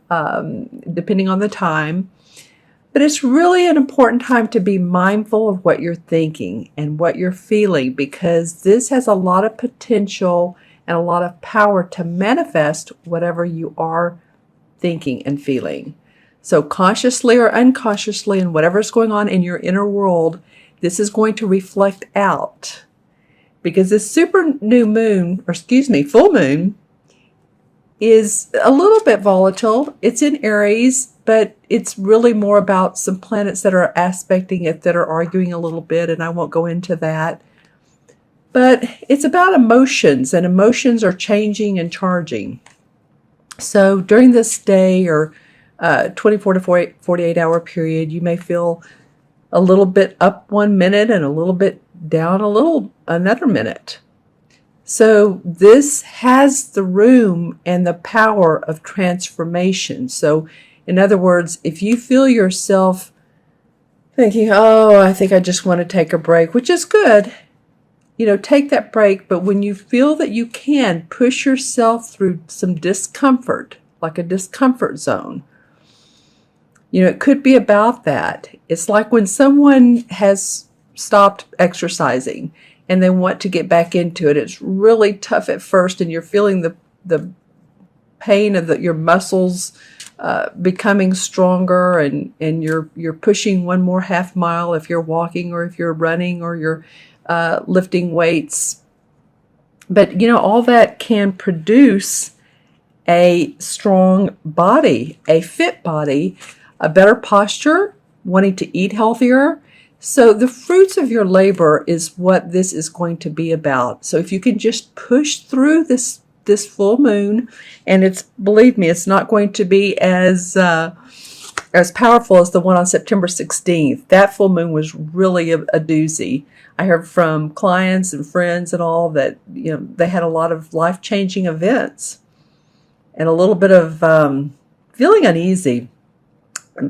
depending on the time. But it's really an important time to be mindful of what you're thinking and what you're feeling, because this has a lot of potential and a lot of power to manifest whatever you are thinking and feeling. So consciously or unconsciously, and whatever's going on in your inner world, this is going to reflect out. Because this super new moon, or excuse me, full moon, is a little bit volatile. It's in Aries, but it's really more about some planets that are aspecting it, that are arguing a little bit, and I won't go into that. But it's about emotions, and emotions are changing and charging. So during this day, or 24 to 48 hour period, you may feel a little bit up 1 minute and a little bit down another minute. So this has the room and the power of transformation. So in other words, if you feel yourself thinking, oh, I think I just want to take a break, which is good, take that break. But when you feel that you can push yourself through some discomfort, like a discomfort zone, it could be about that. It's like when someone has stopped exercising and they want to get back into it. It's really tough at first, and you're feeling the pain of your muscles becoming stronger, and you're pushing one more half mile if you're walking, or if you're running, or you're lifting weights. But all that can produce a strong body, a fit body, a better posture, wanting to eat healthier. So the fruits of your labor is what this is going to be about. So if you can just push through this full moon, and believe me, it's not going to be as powerful as the one on September 16th. That full moon was really a doozy. I heard from clients and friends and all that they had a lot of life-changing events and a little bit of feeling uneasy.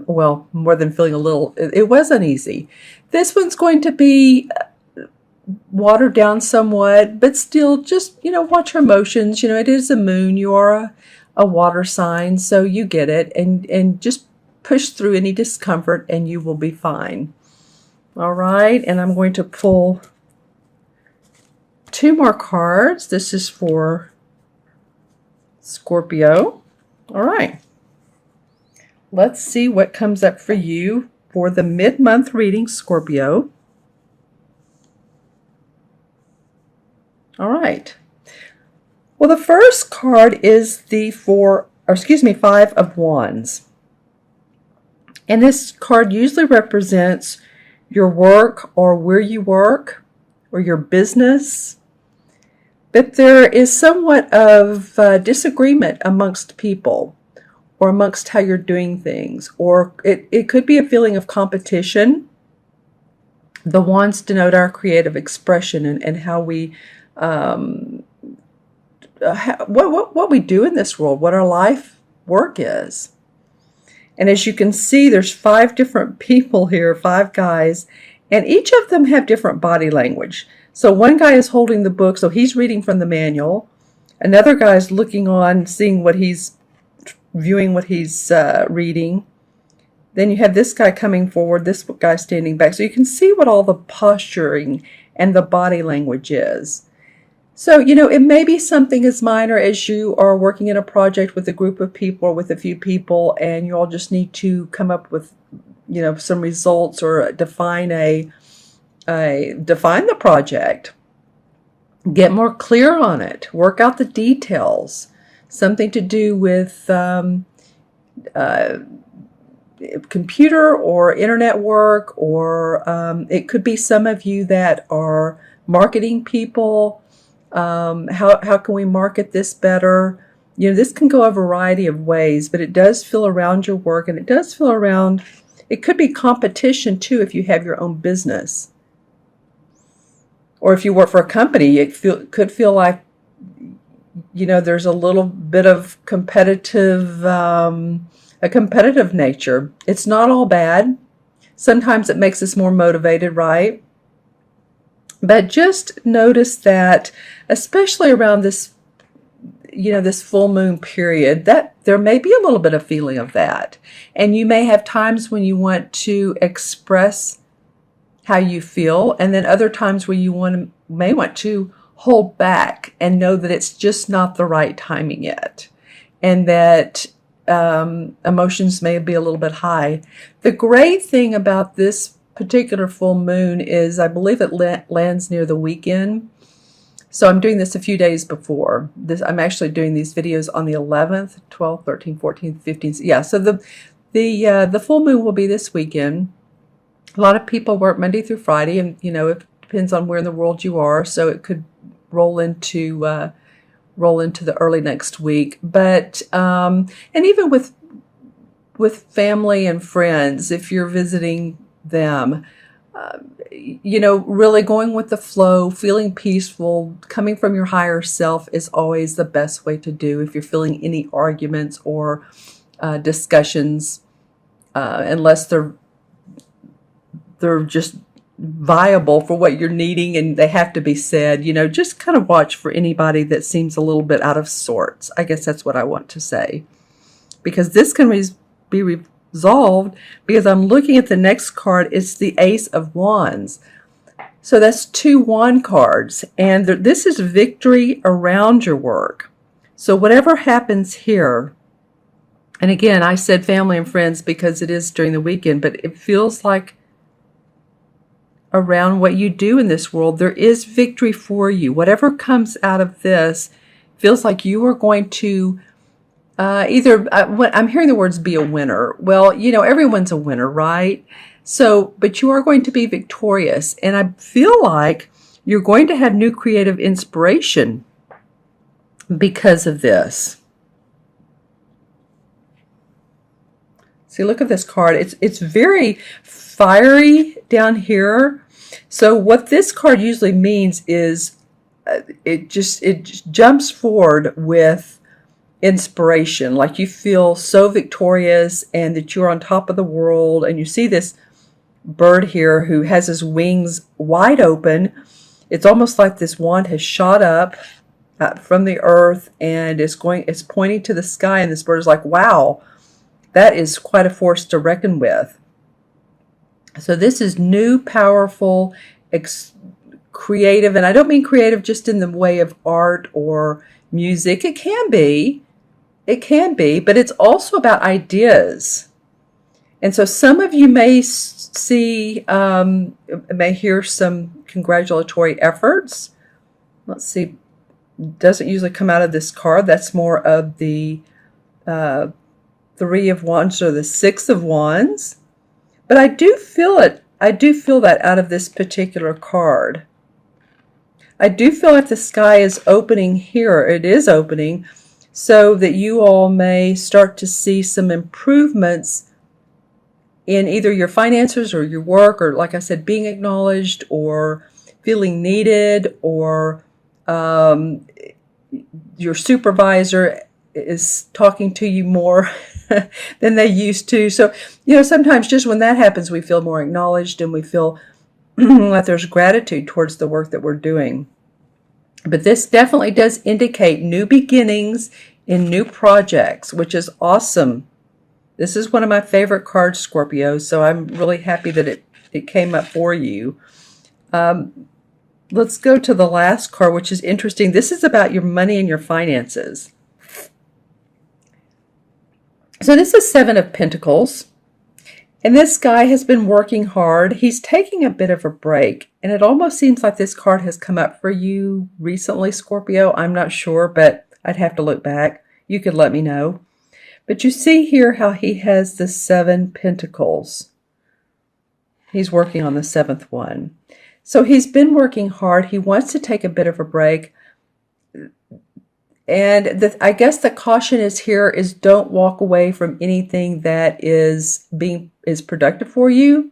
Well, more than feeling a little, it was uneasy. This one's going to be watered down somewhat, but still just, watch your emotions. It is a moon. You are a water sign, so you get it. And just push through any discomfort and you will be fine. All right. And I'm going to pull 2 more cards. This is for Scorpio. All right. Let's see what comes up for you for the mid-month reading, Scorpio. All right. Well, the first card is the 5 of Wands. And this card usually represents your work, or where you work, or your business. But there is somewhat of disagreement amongst people, or amongst how you're doing things, or it could be a feeling of competition. The wands denote our creative expression and how we, what we do in this world, what our life work is. And as you can see, there's 5 different people here, 5 guys, and each of them have different body language. So one guy is holding the book, so he's reading from the manual. Another guy is looking on, viewing what he's reading. Then you have this guy coming forward, this guy standing back. So you can see what all the posturing and the body language is. So, it may be something as minor as you are working in a project with a group of people or with a few people, and you all just need to come up with, some results, or define the project. Get more clear on it. Work out the details. Something to do with computer or internet work, or it could be some of you that are marketing people. How can we market this better? This can go a variety of ways, but it does feel around your work, and it does feel around, it could be competition too if you have your own business. Or if you work for a company, could feel like, there's a little bit of a competitive nature. It's not all bad. Sometimes it makes us more motivated, right? But just notice that, especially around this, this full moon period, that there may be a little bit of feeling of that. And you may have times when you want to express how you feel, and then other times where you may want to hold back and know that it's just not the right timing yet, and that emotions may be a little bit high. The great thing about this particular full moon is I believe it lands near the weekend. So I'm doing this a few days before this. I'm actually doing these videos on the 11th, 12th, 13th, 14th, 15th. Yeah, so the full moon will be this weekend. A lot of people work Monday through Friday, and it depends on where in the world you are. So it could roll into the early next week. But and even with family and friends, if you're visiting them, really going with the flow, feeling peaceful, coming from your higher self is always the best way to do if you're feeling any arguments or discussions, unless they're just viable for what you're needing and they have to be said. Just kind of watch for anybody that seems a little bit out of sorts. I guess that's what I want to say, because this can be resolved, because I'm looking at the next card. It's the Ace of Wands. So that's 2 wand cards, and this is victory around your work. So whatever happens here, and again, I said family and friends because it is during the weekend, but it feels like around what you do in this world, there is victory for you. Whatever comes out of this feels like you are going to I'm hearing the words be a winner. Well, everyone's a winner, right? So, but you are going to be victorious. And I feel like you're going to have new creative inspiration because of this. See, look at this card. It's very fiery down here. So what this card usually means is it just jumps forward with inspiration, like you feel so victorious and that you're on top of the world. And you see this bird here who has his wings wide open. It's almost like this wand has shot up from the earth and it's pointing to the sky, and this bird is like, wow, that is quite a force to reckon with. So this is new, powerful, creative, and I don't mean creative just in the way of art or music. It can be, but it's also about ideas. And so some of you may may hear some congratulatory efforts. Let's see, doesn't usually come out of this card. That's more of the 3 of Wands or the 6 of Wands. But I do feel it. I do feel that out of this particular card. I do feel like the sky is opening here. It is opening, so that you all may start to see some improvements in either your finances or your work, or like I said, being acknowledged or feeling needed, or your supervisor is talking to you more than they used to. So, sometimes just when that happens, we feel more acknowledged and we feel like there's gratitude towards the work that we're doing. But this definitely does indicate new beginnings in new projects, which is awesome. This is one of my favorite cards, Scorpio, so I'm really happy that it came up for you. Let's go to the last card, which is interesting. This is about your money and your finances. So this is 7 of Pentacles. And this guy has been working hard. He's taking a bit of a break. And it almost seems like this card has come up for you recently, Scorpio. I'm not sure, but I'd have to look back. You could let me know. But you see here how he has the 7 Pentacles. He's working on the 7th one. So he's been working hard. He wants to take a bit of a break. And I guess the caution is here is don't walk away from anything that is productive for you,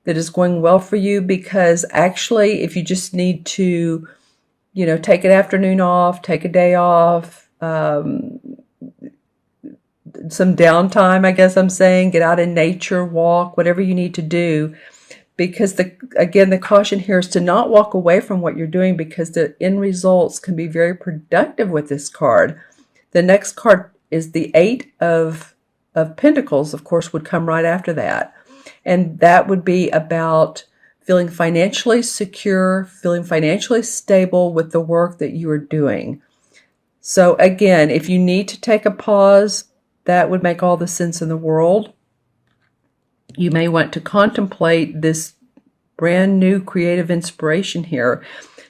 that is going well for you, because actually if you just need to, take an afternoon off, take a day off, some downtime, I guess I'm saying, get out in nature, walk, whatever you need to do. Because the caution here is to not walk away from what you're doing, because the end results can be very productive with this card. The next card is the Eight of Pentacles, of course, would come right after that. And that would be about feeling financially secure, feeling financially stable with the work that you are doing. So again, if you need to take a pause, that would make all the sense in the world. You may want to contemplate this brand new creative inspiration here.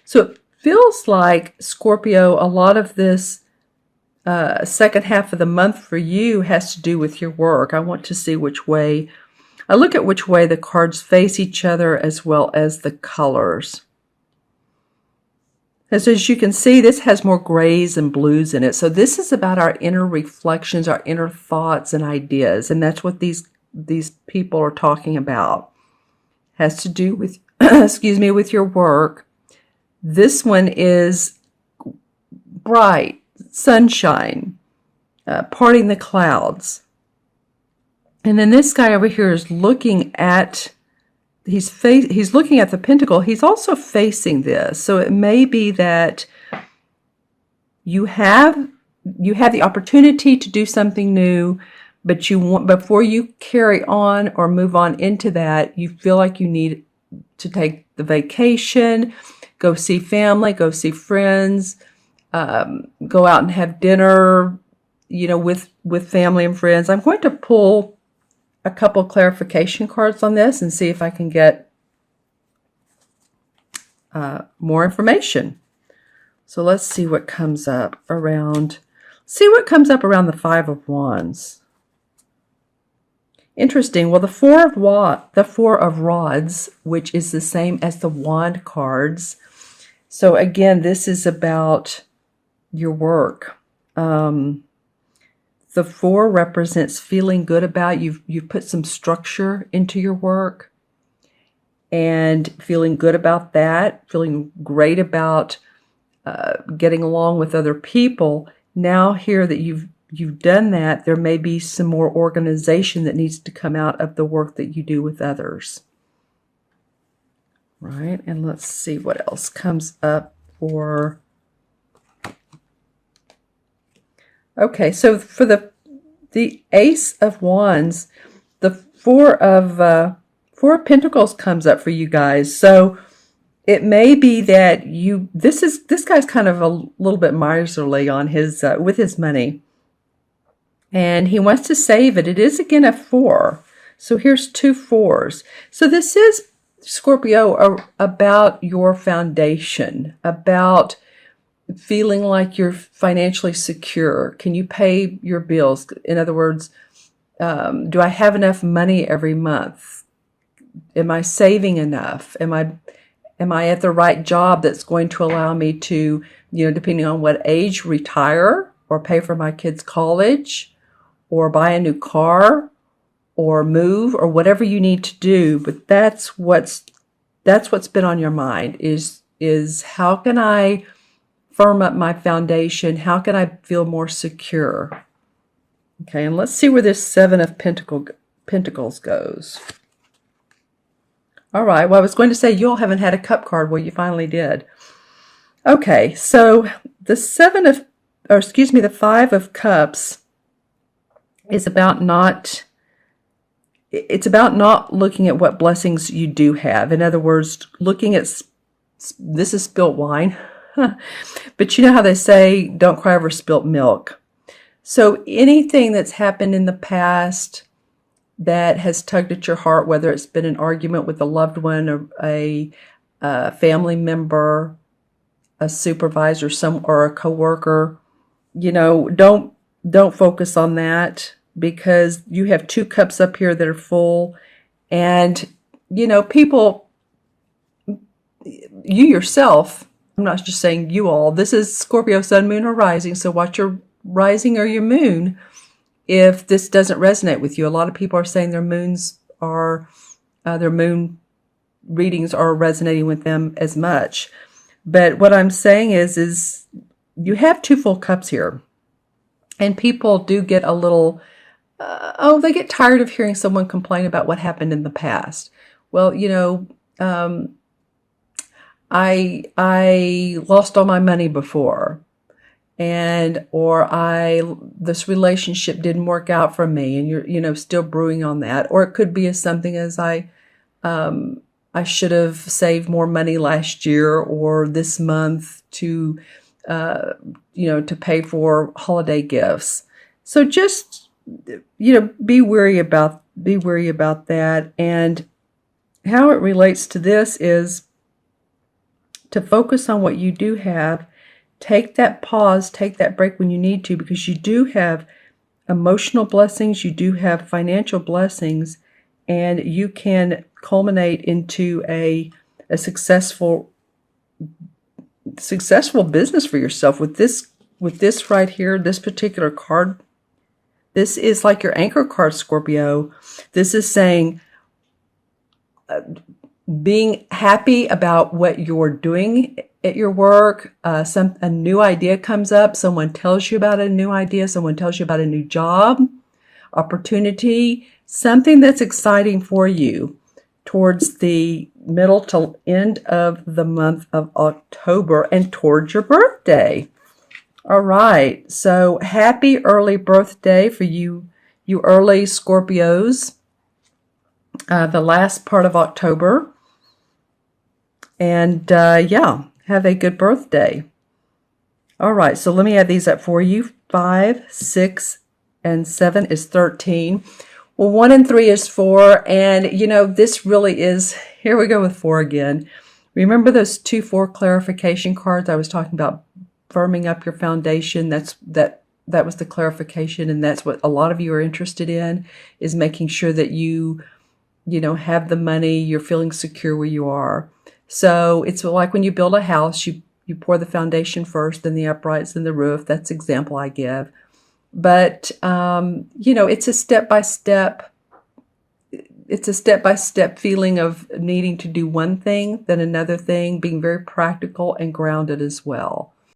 So it feels like, Scorpio, a lot of this second half of the month for you has to do with your work. I want to see which way, I look at which way the cards face each other as well as the colors. As you can see, this has more grays and blues in it. So this is about our inner reflections, our inner thoughts and ideas. And that's what these people are talking about. Has to do with, excuse me, with your work. This one is bright, sunshine, parting the clouds. And then this guy over here is looking at, he's looking at the pentacle. He's also facing this. So it may be that you have the opportunity to do something new, but you want, before you carry on or move on into that, you feel like you need to take the vacation, go see family, go see friends, go out and have dinner, with family and friends. I'm going to pull a couple clarification cards on this and see if I can get more information. So let's see what comes up around. The Five of Wands. Interesting. Well, the Four of Rods, which is the same as the Wand cards. So again, this is about your work. The Four represents feeling good about you've put some structure into your work and feeling good about that, feeling great about getting along with other people. Now here that you've done that, there may be some more organization that needs to come out of the work that you do with others. Right? And let's see what else comes up for... Okay, so for the Ace of Wands, the Four of Pentacles comes up for you guys. So it may be that this guy's kind of a little bit miserly on his with his money, and he wants to save it. It is again a 4, so here's 2 4s. So this is, Scorpio, about your foundation, about feeling like you're financially secure. Can you pay your bills? In other words, do I have enough money every month? Am I saving enough? Am I at the right job that's going to allow me to, depending on what age, retire or pay for my kids' college or buy a new car or move or whatever you need to do? But that's what's been on your mind is how can I firm up my foundation? How can I feel more secure? Okay, and let's see where this Seven of Pentacles goes. All right, well, I was going to say you all haven't had a cup card. Well, you finally did. Okay, so the the Five of Cups is about not looking at what blessings you do have. In other words, looking at, this is spilt wine. But you know how they say, don't cry over spilt milk. So anything that's happened in the past that has tugged at your heart, whether it's been an argument with a loved one or a family member, a supervisor, or a coworker, don't focus on that, because you have 2 cups up here that are full. And, people, you yourself, I'm not just saying you all, this is Scorpio, Sun, Moon, or Rising, so watch your rising or your moon if this doesn't resonate with you. A lot of people are saying their moon readings are resonating with them as much. But what I'm saying is you have 2 full cups here. And people do get a little, they get tired of hearing someone complain about what happened in the past. Well, I lost all my money before, and or this relationship didn't work out for me, and you're still brewing on that. Or it could be as something as I should have saved more money last year or this month to to pay for holiday gifts. So just be wary about that. And how it relates to this is to focus on what you do have. Take that pause, take that break when you need to, because you do have emotional blessings, you do have financial blessings, and you can culminate into a successful business for yourself with this right here, this particular card. This is like your anchor card, Scorpio. This is saying being happy about what you're doing at your work. A new idea comes up. Someone tells you about a new idea. Someone tells you about a new job, opportunity, something that's exciting for you towards the middle to end of the month of October and towards your birthday. All right. So happy early birthday for you early Scorpios. The last part of October. And yeah, have a good birthday. All right, so let me add these up for you. 5, 6, and 7 is 13. Well, 1 and 3 is 4. And, this really is, here we go with 4 again. Remember those 2-4 clarification cards I was talking about, firming up your foundation? That was the clarification, and that's what a lot of you are interested in, is making sure that you have the money, you're feeling secure where you are. So it's like when you build a house, you pour the foundation first, then the uprights, then the roof. That's the example I give. But, it's a step-by-step. It's a step-by-step feeling of needing to do one thing, then another thing, being very practical and grounded as well.